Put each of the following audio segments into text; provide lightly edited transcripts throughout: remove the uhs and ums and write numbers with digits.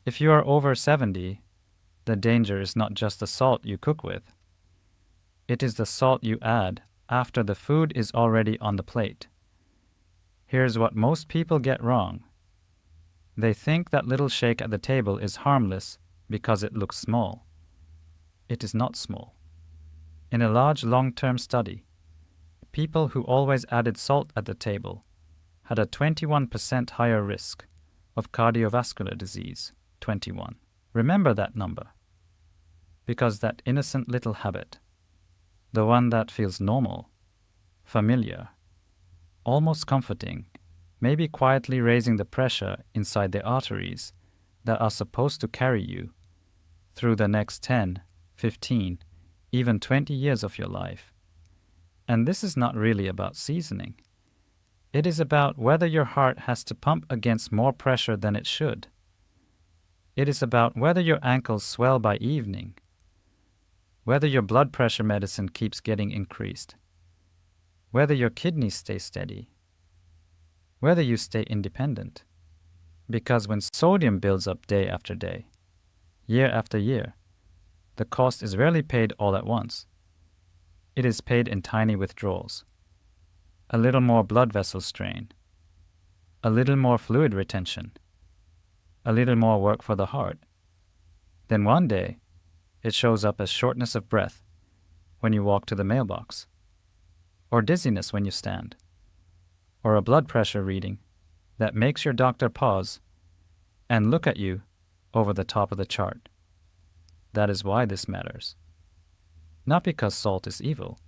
If you are over 70, the danger is not just the salt you cook with. It is the salt you add after the food is already on the plate. Here's what most people get wrong. They think that little shake at the table is harmless because it looks small. It is not small. In a large long-term study, people who always added salt at the table had a 21% higher risk of cardiovascular disease. 21. Remember that number. Because that innocent little habit, the one that feels normal, familiar, almost comforting, may be quietly raising the pressure inside the arteries that are supposed to carry you through the next 10, 15, even 20 years of your life. And this is not really about seasoning. It is about whether your heart has to pump against more pressure than it should. It is about whether your ankles swell by evening, whether your blood pressure medicine keeps getting increased, whether your kidneys stay steady, whether you stay independent. Because when sodium builds up day after day, year after year, the cost is rarely paid all at once. It is paid in tiny withdrawals. A little more blood vessel strain, a little more fluid retention, a little more work for the heart. Then one day, it shows up as shortness of breath when you walk to the mailbox, or dizziness when you stand, or a blood pressure reading that makes your doctor pause and look at you over the top of the chart. That is why this matters. Not because salt is evil,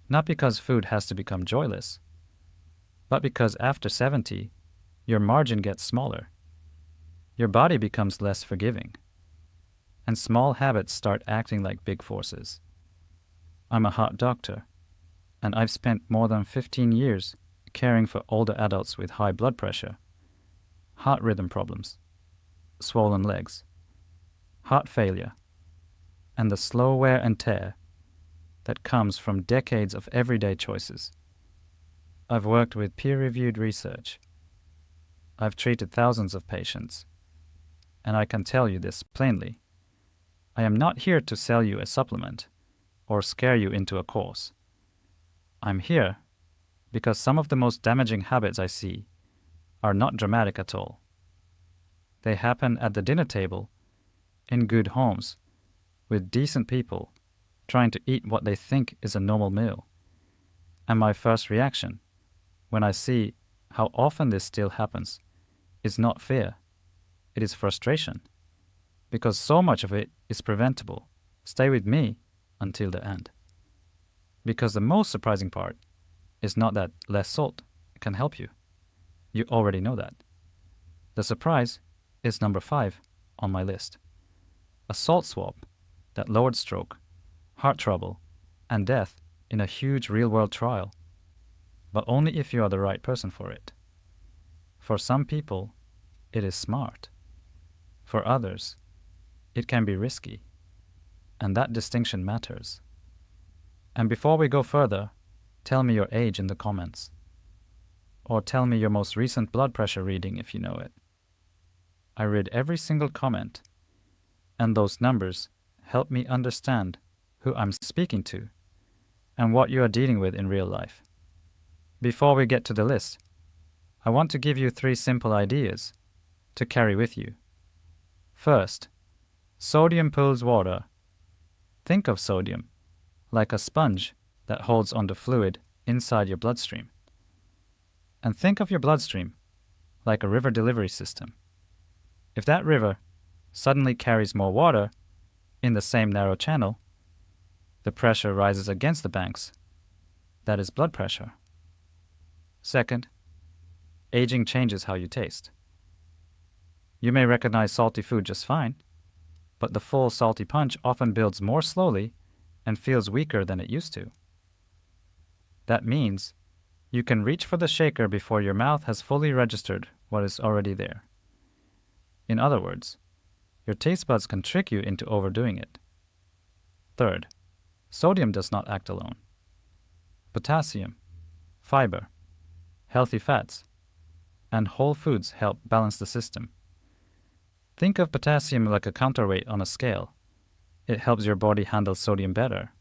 not because food has to become joyless, but because after 70, your margin gets smaller. Your body becomes less forgiving, and small habits start acting like big forces. I'm a heart doctor, and I've spent more than 15 years caring for older adults with high blood pressure, heart rhythm problems, swollen legs, heart failure, and the slow wear and tear that comes from decades of everyday choices. I've worked with peer-reviewed research. I've treated thousands of patients, and I can tell you this plainly. I am not here to sell you a supplement or scare you into a course. I'm here because some of the most damaging habits I see are not dramatic at all. They happen at the dinner table, in good homes, with decent people trying to eat what they think is a normal meal. And my first reaction, when I see how often this still happens, is not fear. It is frustration. Because so much of it is preventable. Stay with me until the end. Because the most surprising part is not that less salt can help you. You already know that. The surprise is number 5 on my list. A salt swap that lowered stroke, heart trouble, and death in a huge real-world trial, but only if you are the right person for it. For some people, it is smart. For others, it can be risky, and that distinction matters. And before we go further, tell me your age in the comments. Or tell me your most recent blood pressure reading if you know it. I read every single comment, and those numbers help me understand who I'm speaking to and what you are dealing with in real life. Before we get to the list, I want to give you 3 simple ideas to carry with you. First, sodium pulls water. Think of sodium like a sponge that holds onto fluid inside your bloodstream. And think of your bloodstream like a river delivery system. If that river suddenly carries more water in the same narrow channel, the pressure rises against the banks. That is blood pressure. Second, aging changes how you taste. You may recognize salty food just fine, but the full salty punch often builds more slowly and feels weaker than it used to. That means you can reach for the shaker before your mouth has fully registered what is already there. In other words, your taste buds can trick you into overdoing it. Third, sodium does not act alone. Potassium, fiber, healthy fats, and whole foods help balance the system. Think of potassium like a counterweight on a scale. It helps your body handle sodium better.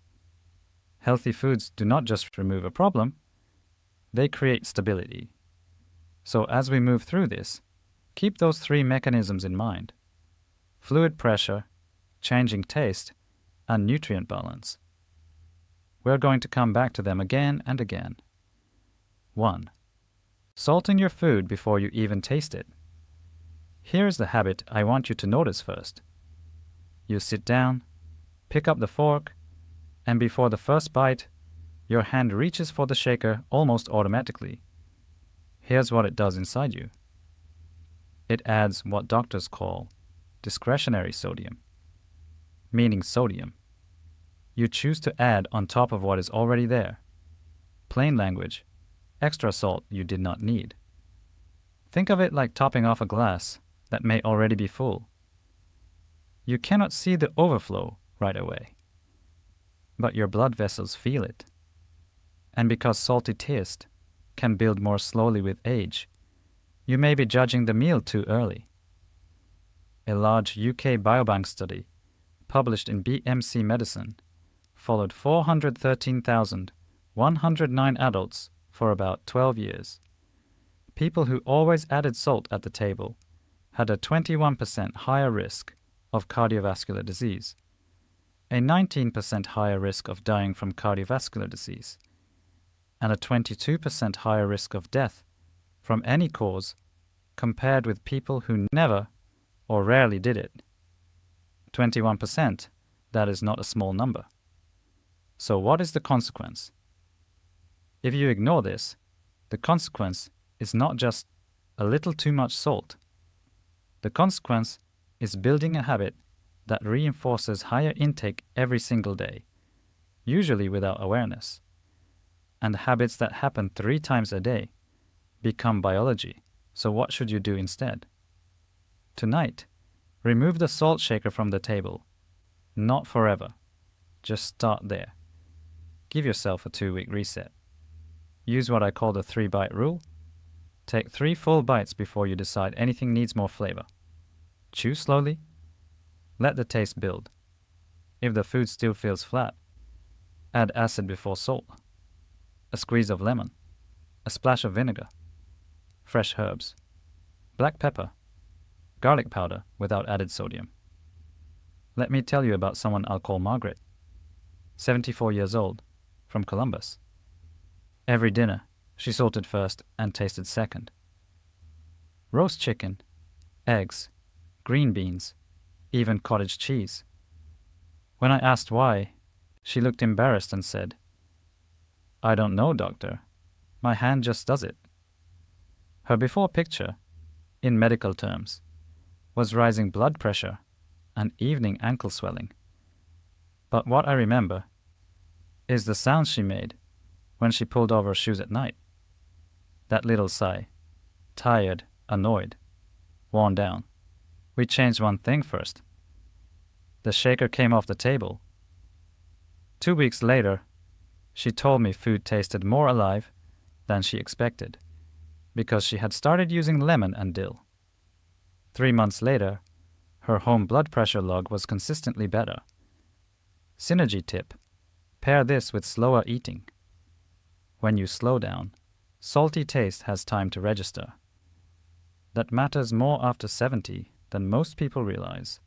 Healthy foods do not just remove a problem, they create stability. So as we move through this, keep those three mechanisms in mind: fluid pressure, changing taste, and nutrient balance. We're going to come back to them again and again. 1. Salting your food before you even taste it. Here's the habit I want you to notice first. You sit down, pick up the fork, and before the first bite, your hand reaches for the shaker almost automatically. Here's what it does inside you. It adds what doctors call discretionary sodium, meaning sodium. You choose to add on top of what is already there. Plain language, extra salt you did not need. Think of it like topping off a glass that may already be full. You cannot see the overflow right away, but your blood vessels feel it. And because salty taste can build more slowly with age, you may be judging the meal too early. A large UK biobank study, published in BMC Medicine, followed 413,109 adults for about 12 years. People who always added salt at the table had a 21% higher risk of cardiovascular disease, a 19% higher risk of dying from cardiovascular disease, and a 22% higher risk of death from any cause compared with people who never or rarely did it. 21%, that is not a small number. So what is the consequence? If you ignore this, the consequence is not just a little too much salt. The consequence is building a habit that reinforces higher intake every single day, usually without awareness. And habits that happen 3 times a day become biology. So what should you do instead? Tonight, remove the salt shaker from the table. Not forever. Just start there. Give yourself a 2-week reset. Use what I call the 3-bite rule. Take 3 full bites before you decide anything needs more flavor. Chew slowly. Let the taste build. If the food still feels flat, add acid before salt. A squeeze of lemon. A splash of vinegar. Fresh herbs. Black pepper. Garlic powder without added sodium. Let me tell you about someone I'll call Margaret, 74 years old, from Columbus. Every dinner, she salted first and tasted second. Roast chicken, eggs, green beans, even cottage cheese. When I asked why, she looked embarrassed and said, "I don't know, doctor. My hand just does it." Her before picture, in medical terms, was rising blood pressure and evening ankle swelling. But what I remember is the sound she made when she pulled off her shoes at night. That little sigh, tired, annoyed, worn down. We changed one thing first. The shaker came off the table. 2 weeks later, she told me food tasted more alive than she expected, because she had started using lemon and dill. 3 months later, her home blood pressure log was consistently better. Synergy tip: pair this with slower eating. When you slow down, salty taste has time to register. That matters more after 70 than most people realize.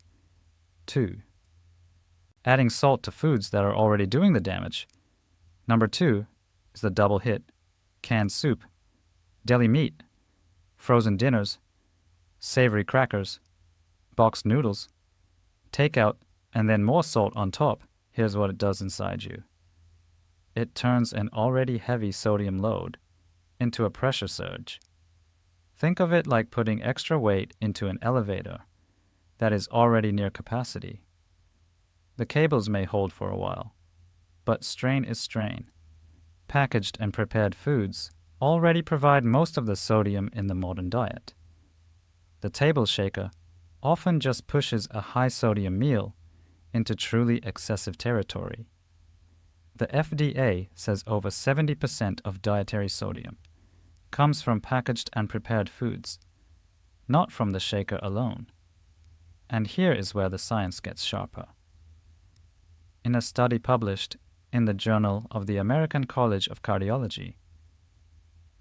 2. Adding salt to foods that are already doing the damage. Number 2 is the double hit: canned soup, deli meat, frozen dinners, savory crackers, boxed noodles, takeout, and then more salt on top. Here's what it does inside you. It turns an already heavy sodium load into a pressure surge. Think of it like putting extra weight into an elevator that is already near capacity. The cables may hold for a while, but strain is strain. Packaged and prepared foods already provide most of the sodium in the modern diet. The table shaker often just pushes a high-sodium meal into truly excessive territory. The FDA says over 70% of dietary sodium comes from packaged and prepared foods, not from the shaker alone. And here is where the science gets sharper. In a study published in the Journal of the American College of Cardiology,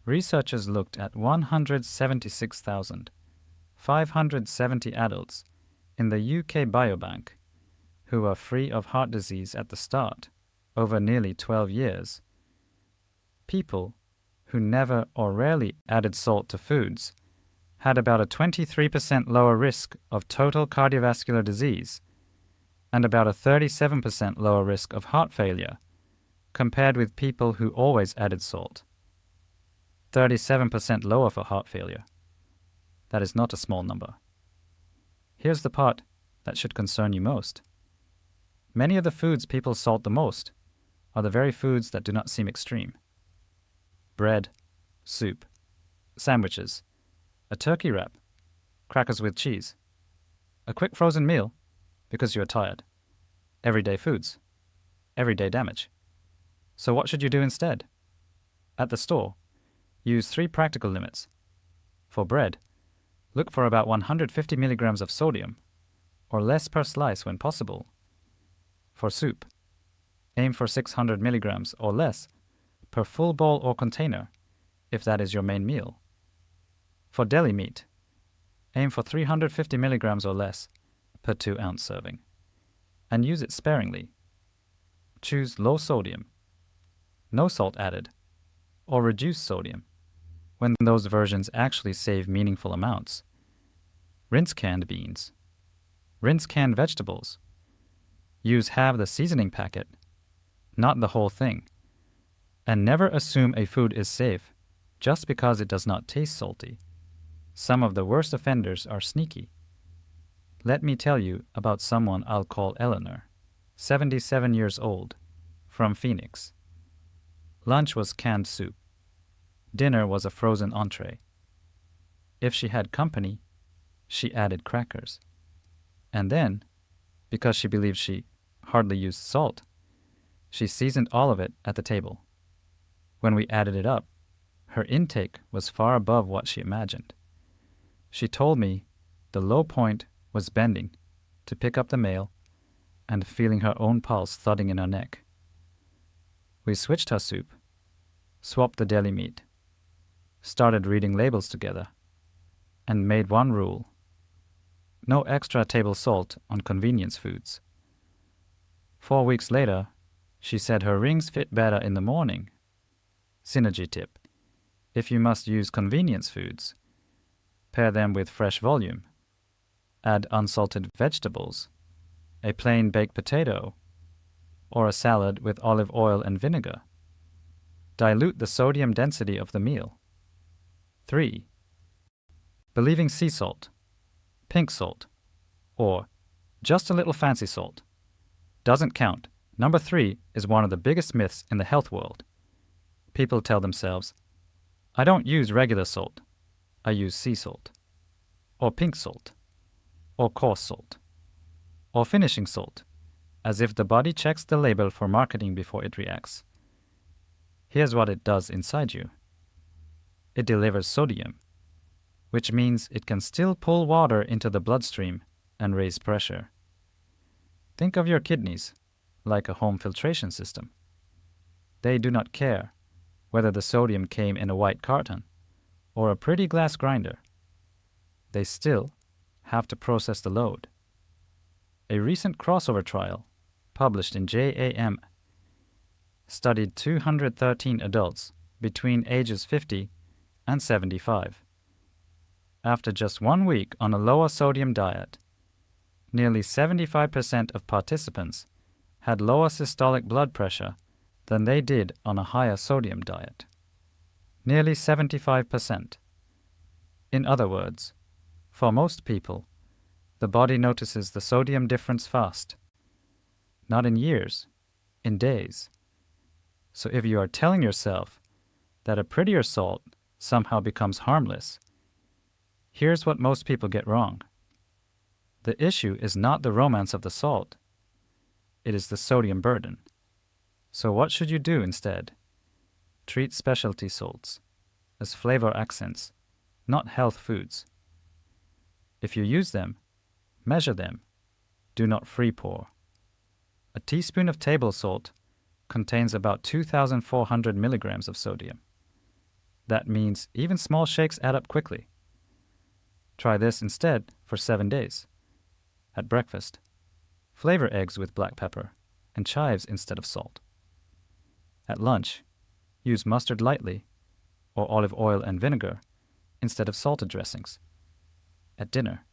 researchers looked at 176,570 adults in the UK Biobank who were free of heart disease at the start over nearly 12 years. People who never or rarely added salt to foods had about a 23% lower risk of total cardiovascular disease and about a 37% lower risk of heart failure compared with people who always added salt. 37% lower for heart failure. That is not a small number. Here's the part that should concern you most. Many of the foods people salt the most are the very foods that do not seem extreme. Bread, soup, sandwiches, a turkey wrap, crackers with cheese, a quick frozen meal because you are tired, everyday foods, everyday damage. So what should you do instead? At the store, use 3 practical limits. For bread, look for about 150 milligrams of sodium, or less per slice when possible. For soup, aim for 600 milligrams or less per full bowl or container, if that is your main meal. For deli meat, aim for 350 milligrams or less per 2-ounce serving, and use it sparingly. Choose low sodium, no salt added, or reduced sodium, when those versions actually save meaningful amounts. Rinse canned beans. Rinse canned vegetables. Use half the seasoning packet, not the whole thing. And never assume a food is safe just because it does not taste salty. Some of the worst offenders are sneaky. Let me tell you about someone I'll call Eleanor, 77 years old, from Phoenix. Lunch was canned soup. Dinner was a frozen entree. If she had company, she added crackers. And then, because she believed she hardly used salt, she seasoned all of it at the table. When we added it up, her intake was far above what she imagined. She told me the low point was bending to pick up the mail and feeling her own pulse thudding in her neck. We switched her soup, swapped the deli meat, started reading labels together, and made one rule: no extra table salt on convenience foods. 4 weeks later, she said her rings fit better in the morning. Synergy tip: if you must use convenience foods, pair them with fresh volume. Add unsalted vegetables, a plain baked potato, or a salad with olive oil and vinegar. Dilute the sodium density of the meal. 3. Believing sea salt, pink salt, or just a little fancy salt doesn't count. Number 3 is one of the biggest myths in the health world. People tell themselves, I don't use regular salt, I use sea salt, or pink salt, or coarse salt, or finishing salt, as if the body checks the label for marketing before it reacts. Here's what it does inside you. It delivers sodium, which means it can still pull water into the bloodstream and raise pressure. Think of your kidneys like a home filtration system. They do not care whether the sodium came in a white carton or a pretty glass grinder. They still have to process the load. A recent crossover trial, published in JAM, studied 213 adults between ages 50 and 75. After just 1 week on a lower sodium diet, nearly 75% of participants had lower systolic blood pressure than they did on a higher sodium diet. Nearly 75%. In other words, for most people, the body notices the sodium difference fast. Not in years, in days. So if you are telling yourself that a prettier salt somehow becomes harmless, here's what most people get wrong. The issue is not the romance of the salt. It is the sodium burden. So what should you do instead? Treat specialty salts as flavor accents, not health foods. If you use them, Measure them. Do not free pour. A teaspoon of table salt contains about 2,400 milligrams of sodium. That means even small shakes add up quickly. Try this instead for 7 days. At breakfast, flavor eggs with black pepper and chives instead of salt. At lunch, use mustard lightly or olive oil and vinegar instead of salted dressings. At dinner,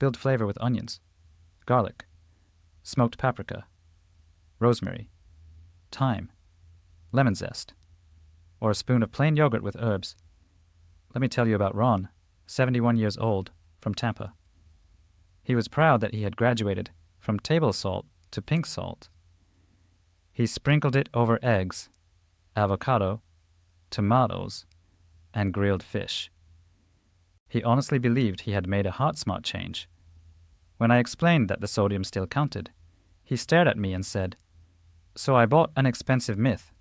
build flavor with onions, garlic, smoked paprika, rosemary, thyme, lemon zest, or a spoon of plain yogurt with herbs. Let me tell you about Ron, 71 years old, from Tampa. He was proud that he had graduated from table salt to pink salt. He sprinkled it over eggs, avocado, tomatoes, and grilled fish. He honestly believed he had made a heart-smart change. When I explained that the sodium still counted, he stared at me and said, "So I bought an expensive myth."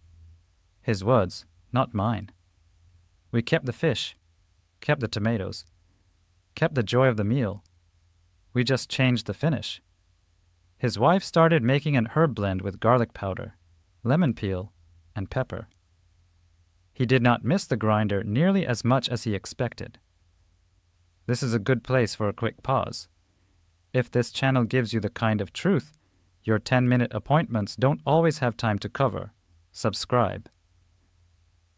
His words, not mine. We kept the fish, kept the tomatoes, kept the joy of the meal. We just changed the finish. His wife started making an herb blend with garlic powder, lemon peel, and pepper. He did not miss the grinder nearly as much as he expected. This is a good place for a quick pause. If this channel gives you the kind of truth your 10-minute appointments don't always have time to cover, subscribe.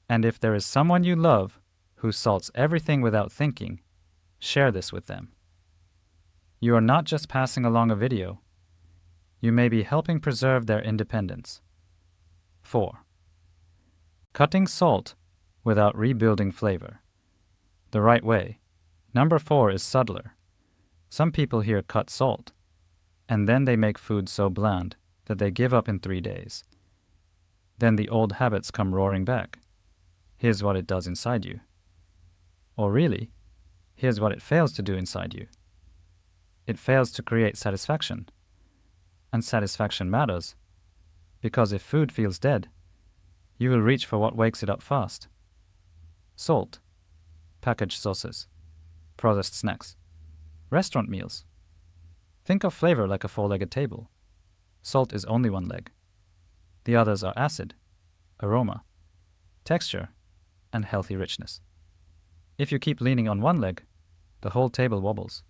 And if there is someone you love who salts everything without thinking, share this with them. You are not just passing along a video. You may be helping preserve their independence. 4. Cutting salt without rebuilding flavor. The right way. Number 4 is subtler. Some people here cut salt, and then they make food so bland that they give up in 3 days. Then the old habits come roaring back. Here's what it does inside you. Or really, here's what it fails to do inside you. It fails to create satisfaction. And satisfaction matters, because if food feels dead, you will reach for what wakes it up fast. Salt, packaged sauces, processed snacks, restaurant meals. Think of flavor like a four-legged table. Salt is only one leg. The others are acid, aroma, texture, and healthy richness. If you keep leaning on one leg, the whole table wobbles.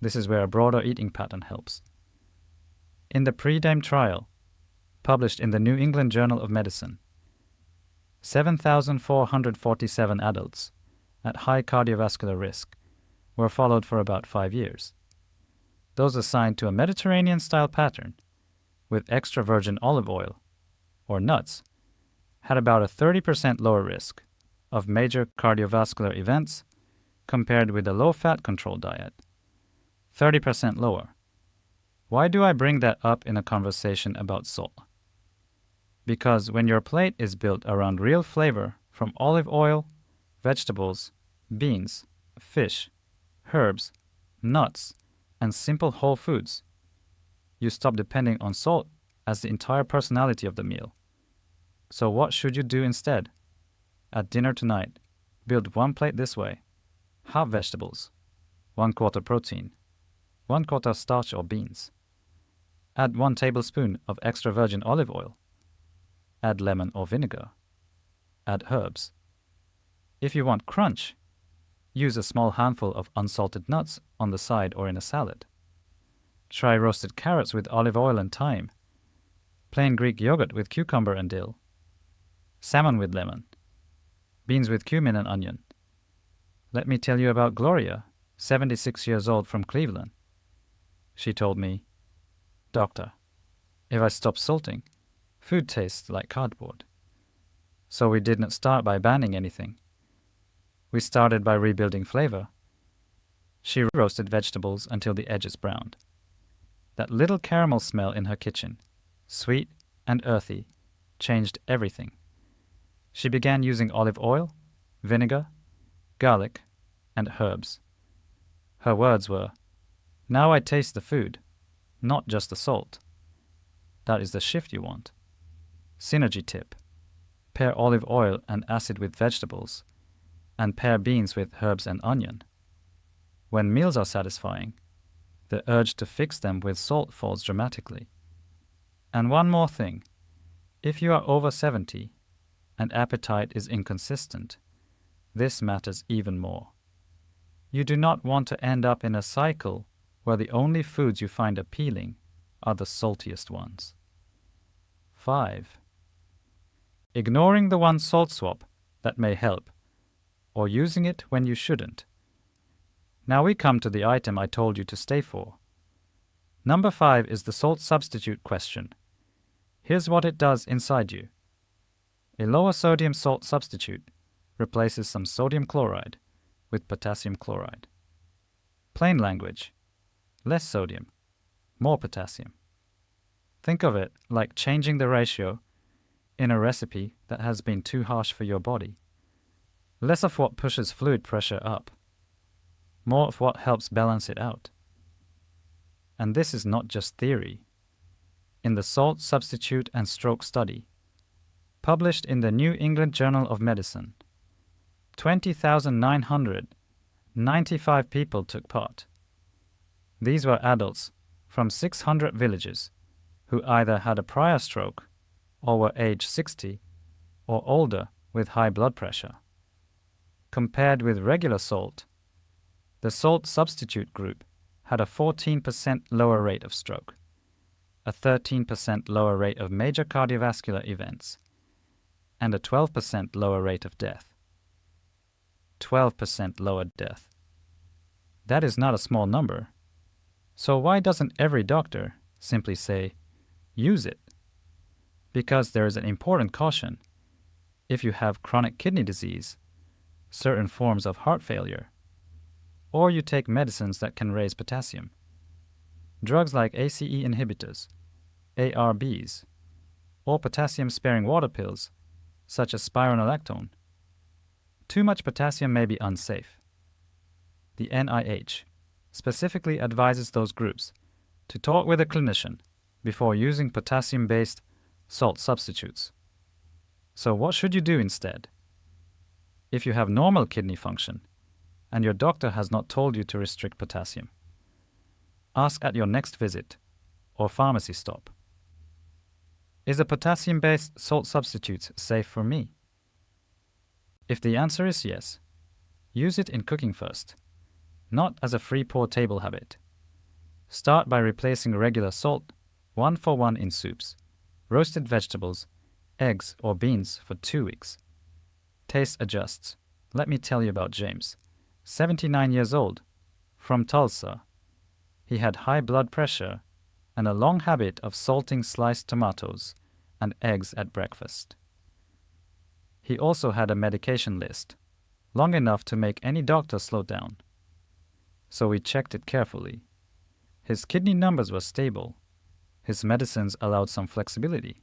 This is where a broader eating pattern helps. In the pre-dame trial, published in the New England Journal of Medicine, 7,447 adults at high cardiovascular risk were followed for about 5 years. Those assigned to a Mediterranean-style pattern with extra virgin olive oil or nuts had about a 30% lower risk of major cardiovascular events compared with a low-fat control diet. 30% lower. Why do I bring that up in a conversation about salt? Because when your plate is built around real flavor from olive oil, vegetables, beans, fish, herbs, nuts, and simple whole foods, you stop depending on salt as the entire personality of the meal. So what should you do instead? At dinner tonight, build one plate this way. Half vegetables, 1/4 protein, 1/4 starch or beans. Add 1 tablespoon of extra virgin olive oil. Add lemon or vinegar. Add herbs. If you want crunch, use a small handful of unsalted nuts on the side or in a salad. Try roasted carrots with olive oil and thyme. Plain Greek yogurt with cucumber and dill. Salmon with lemon. Beans with cumin and onion. Let me tell you about Gloria, 76 years old from Cleveland. She told me, "Doctor, if I stop salting, food tastes like cardboard." So we didn't start by banning anything. We started by rebuilding flavor. She roasted vegetables until the edges browned. That little caramel smell in her kitchen, sweet and earthy, changed everything. She began using olive oil, vinegar, garlic, and herbs. Her words were, "Now I taste the food, not just the salt." That is the shift you want. Synergy tip. Pair olive oil and acid with vegetables, and pair beans with herbs and onion. When meals are satisfying, the urge to fix them with salt falls dramatically. And one more thing. If you are over 70 and appetite is inconsistent, this matters even more. You do not want to end up in a cycle where the only foods you find appealing are the saltiest ones. 5. Ignoring the one salt swap that may help, or using it when you shouldn't. Now we come to the item I told you to stay for. Number 5 is the salt substitute question. Here's what it does inside you. A lower sodium salt substitute replaces some sodium chloride with potassium chloride. Plain language. Less sodium, more potassium. Think of it like changing the ratio in a recipe that has been too harsh for your body. Less of what pushes fluid pressure up, more of what helps balance it out. And this is not just theory. In the Salt Substitute and Stroke Study, published in the New England Journal of Medicine, 20,995 people took part. These were adults from 600 villages who either had a prior stroke or were age 60 or older with high blood pressure. Compared with regular salt, the salt substitute group had a 14% lower rate of stroke, a 13% lower rate of major cardiovascular events, and a 12% lower rate of death. 12% lower death. That is not a small number. So why doesn't every doctor simply say, use it? Because there is an important caution. If you have chronic kidney disease, certain forms of heart failure, or you take medicines that can raise potassium, drugs like ACE inhibitors, ARBs, or potassium-sparing water pills, such as spironolactone, too much potassium may be unsafe. The NIH specifically advises those groups to talk with a clinician before using potassium-based salt substitutes. So what should you do instead? If you have normal kidney function and your doctor has not told you to restrict potassium, ask at your next visit or pharmacy stop. Is a potassium-based salt substitute safe for me? If the answer is yes, use it in cooking first, not as a free pour table habit. Start by replacing regular salt 1-for-1 in soups, roasted vegetables, eggs or beans for 2 weeks. Taste adjusts. Let me tell you about James, 79 years old, from Tulsa. He had high blood pressure and a long habit of salting sliced tomatoes and eggs at breakfast. He also had a medication list, long enough to make any doctor slow down. So we checked it carefully. His kidney numbers were stable. His medicines allowed some flexibility.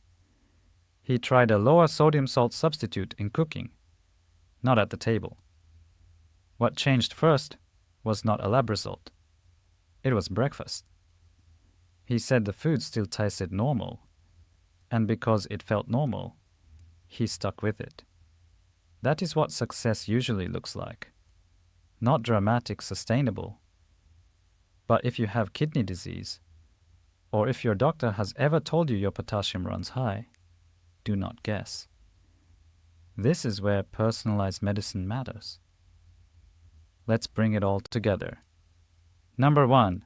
He tried a lower sodium salt substitute in cooking, not at the table. What changed first was not a lab result. It was breakfast. He said the food still tasted normal, and because it felt normal, he stuck with it. That is what success usually looks like. Not dramatic, sustainable. But if you have kidney disease, or if your doctor has ever told you your potassium runs high, do not guess. This is where personalized medicine matters. Let's bring it all together. Number 1,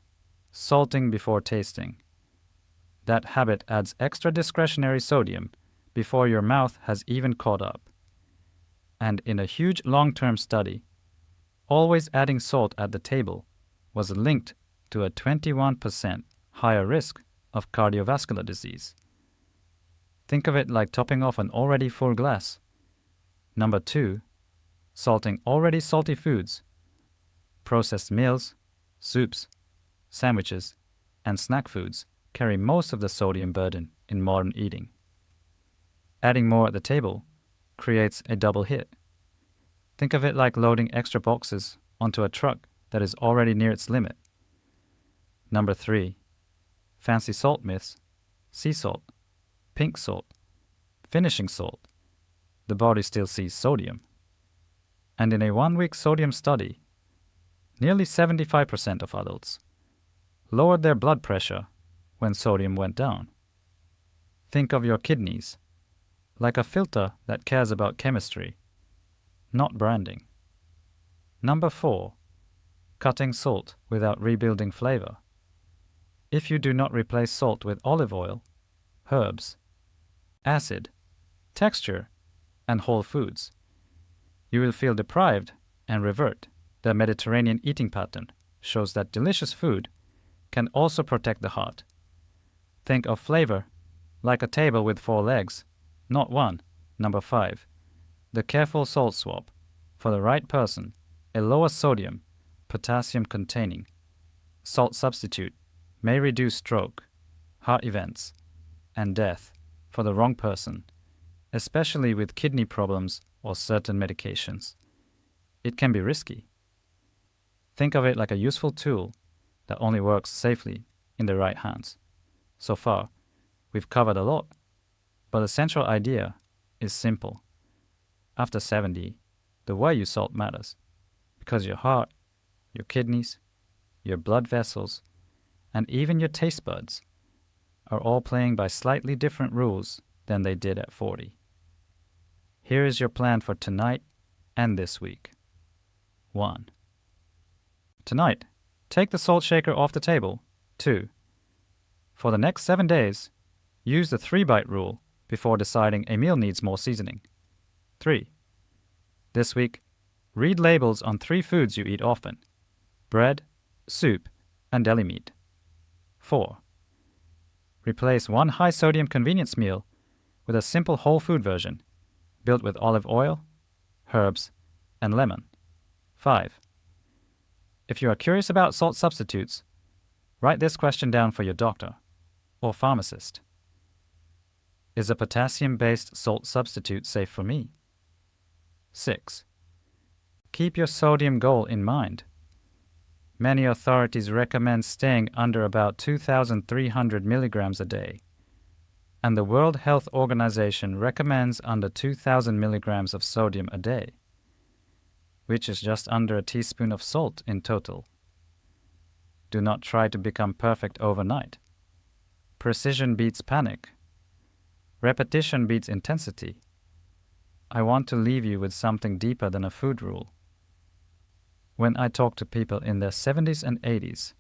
salting before tasting. That habit adds extra discretionary sodium before your mouth has even caught up. And in a huge long-term study, always adding salt at the table was linked to a 21% higher risk of cardiovascular disease. Think of it like topping off an already full glass. Number 2, salting already salty foods. Processed meals, soups, sandwiches, and snack foods carry most of the sodium burden in modern eating. Adding more at the table creates a double hit. Think of it like loading extra boxes onto a truck that is already near its limit. Number 3, fancy salt myths, sea salt, pink salt, finishing salt. The body still sees sodium. And in a 1-week sodium study, nearly 75% of adults lowered their blood pressure when sodium went down. Think of your kidneys like a filter that cares about chemistry, not branding. Number 4. Cutting salt without rebuilding flavor. If you do not replace salt with olive oil, herbs, acid, texture, and whole foods, you will feel deprived and revert. The Mediterranean eating pattern shows that delicious food can also protect the heart. Think of flavor like a table with 4 legs, not one. Number 5. The careful salt swap. For the right person, a lower sodium, potassium containing salt substitute may reduce stroke, heart events, and death for the wrong person, especially with kidney problems or certain medications. It can be risky. Think of it like a useful tool that only works safely in the right hands. So far, we've covered a lot, but the central idea is simple. After 70, the way you salt matters, because your heart, your kidneys, your blood vessels, and even your taste buds are all playing by slightly different rules than they did at 40. Here is your plan for tonight and this week. 1. Tonight, take the salt shaker off the table. 2. For the next 7 days, use the 3-bite rule before deciding a meal needs more seasoning. 3. This week, read labels on 3 foods you eat often: bread, soup, and deli meat. 4. Replace one high-sodium convenience meal with a simple whole food version, built with olive oil, herbs, and lemon. 5. If you are curious about salt substitutes, write this question down for your doctor or pharmacist. Is a potassium-based salt substitute safe for me? 6. Keep your sodium goal in mind. Many authorities recommend staying under about 2,300 milligrams a day, and the World Health Organization recommends under 2,000 milligrams of sodium a day, which is just under a teaspoon of salt in total. Do not try to become perfect overnight. Precision beats panic. Repetition beats intensity. I want to leave you with something deeper than a food rule. When I talk to people in their 70s and 80s,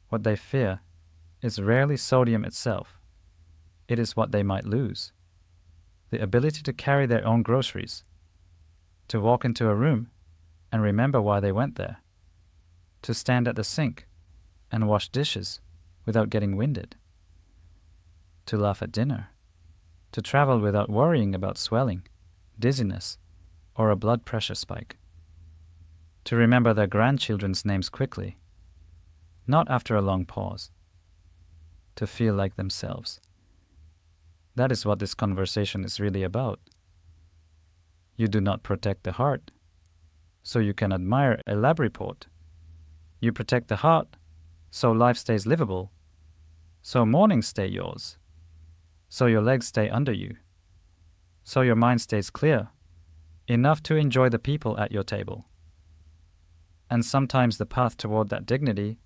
what they fear is rarely sodium itself. It is what they might lose: the ability to carry their own groceries, to walk into a room and remember why they went there, to stand at the sink and wash dishes without getting winded, to laugh at dinner, to travel without worrying about swelling, dizziness, or a blood pressure spike, to remember their grandchildren's names quickly, not after a long pause, to feel like themselves. That is what this conversation is really about. You do not protect the heart, so you can admire a lab report. You protect the heart, so life stays livable, so mornings stay yours, so your legs stay under you, so your mind stays clear, enough to enjoy the people at your table. And sometimes the path toward that dignity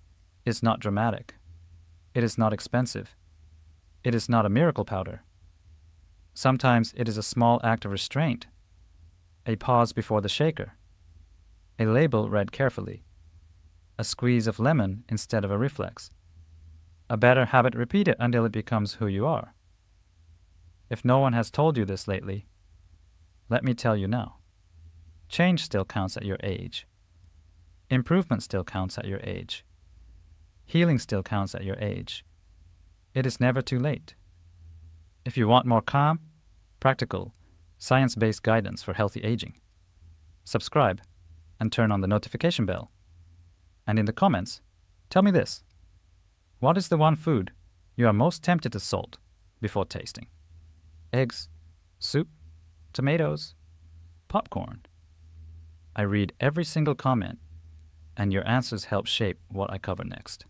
is not dramatic. It is not expensive. It is not a miracle powder. Sometimes it is a small act of restraint, a pause before the shaker, a label read carefully, a squeeze of lemon instead of a reflex, a better habit repeated until it becomes who you are. If no one has told you this lately, let me tell you now. Change still counts at your age. Improvement still counts at your age. Healing still counts at your age. It is never too late. If you want more calm, practical, science-based guidance for healthy aging, subscribe and turn on the notification bell. And in the comments, tell me this: what is the one food you are most tempted to salt before tasting? Eggs, soup, tomatoes, popcorn. I read every single comment, and your answers help shape what I cover next.